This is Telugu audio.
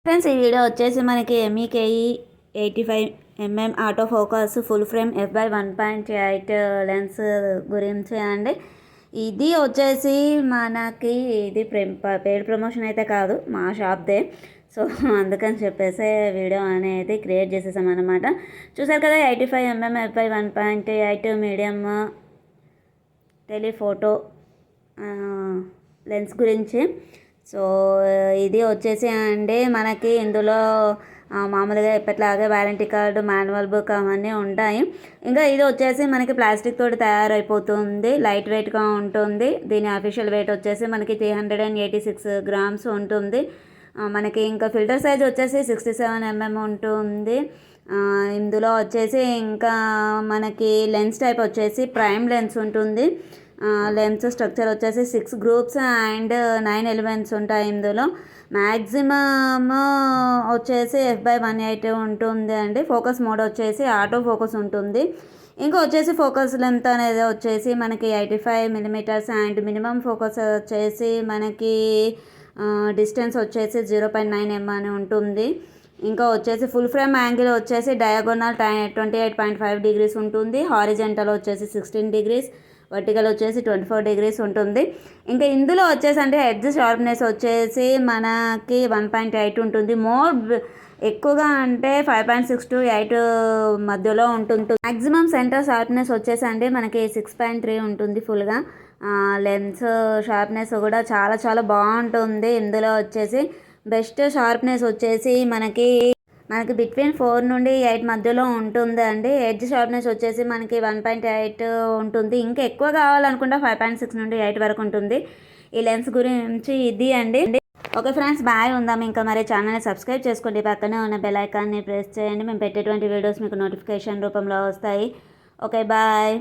ఫ్రెండ్స్, ఈ వీడియో వచ్చేసి మనకి ఎంఈకేఈ 85mm auto focus full frame f/1.8 lens గురించి అండి. ఇది వచ్చేసి మనకి ఇది పెయిడ్ ప్రమోషన్ అయితే కాదు, మా షాప్దే. సో అందుకని చెప్పేసి వీడియో అనేది క్రియేట్ చేసేసాం అనమాట. చూసారు కదా, 85mm f/1.8 medium telephoto lens గురించి. సో ఇది వచ్చేసి అండి మనకి ఇందులో మామూలుగా ఎప్పటిలాగే వారంటీ కార్డు, మాన్యువల్ బుక్ అవన్నీ ఉంటాయి. ఇంకా ఇది వచ్చేసి మనకి ప్లాస్టిక్ తోటి తయారైపోతుంది, లైట్ వెయిట్గా ఉంటుంది. దీని అఫీషియల్ వెయిట్ వచ్చేసి మనకి 386 గ్రామ్స్ ఉంటుంది. మనకి ఇంకా ఫిల్టర్ సైజ్ వచ్చేసి 67mm ఉంటుంది. ఇందులో వచ్చేసి ఇంకా మనకి లెన్స్ టైప్ వచ్చేసి ప్రైమ్ లెన్స్ ఉంటుంది. లెన్స్ స్ట్రక్చర్ వచ్చేసి 6 గ్రూప్స్ అండ్ 9 ఎలిమెంట్స్ ఉంటాయి. ఇందులో మ్యాక్సిమమ్ వచ్చేసి f/1.8 ఉంటుంది అండి. ఫోకస్ మోడ్ వచ్చేసి ఆటో ఫోకస్ ఉంటుంది. ఇంకా వచ్చేసి ఫోకస్ లెంత్ అనేది వచ్చేసి మనకి 85mm అండ్ మినిమం ఫోకస్ వచ్చేసి మనకి డిస్టెన్స్ వచ్చేసి 0.9mm అని ఉంటుంది. ఇంకా వచ్చేసి ఫుల్ ఫ్రేమ్ యాంగిల్ వచ్చేసి డయాగోనల్ 28.5 degrees ఉంటుంది. హారిజెంటల్ వచ్చేసి 16 degrees, వర్టికల్ వచ్చేసి 24 degrees ఉంటుంది. ఇంకా ఇందులో వచ్చేసి అంటే ఎడ్జ్ షార్ప్నెస్ వచ్చేసి మనకి 1.8 ఉంటుంది. మోర్ ఎక్కువగా అంటే 5.6 to 8 మధ్యలో ఉంటుంది. మ్యాక్సిమం సెంటర్ షార్ప్నెస్ వచ్చేసి అంటే మనకి 6.3 ఉంటుంది ఫుల్గా. లెన్స్ షార్ప్నెస్ కూడా చాలా చాలా బాగుంటుంది. ఇందులో వచ్చేసి బెస్ట్ షార్ప్నెస్ వచ్చేసి మనకి బిట్వీన్ 4 నుండి 8 మధ్యలో ఉంటుంది అండి. ఎడ్జ్ షార్ప్నెస్ వచ్చేసి మనకి 1.8 ఉంటుంది. ఇంకా ఎక్కువ కావాలనుకుంటే 5.6 నుండి 8 వరకు ఉంటుంది. ఈ లెన్స్ గురించి ఇది అండి. Okay friends, bye. ఉందాం. ఇంకా మరి ఛానల్ని సబ్స్క్రైబ్ చేసుకోండి, పక్కనే ఉన్న బెల్ ఐకాన్ని ప్రెస్ చేయండి. మేము పెట్టేటువంటి వీడియోస్ మీకు నోటిఫికేషన్ రూపంలో వస్తాయి. Okay, bye.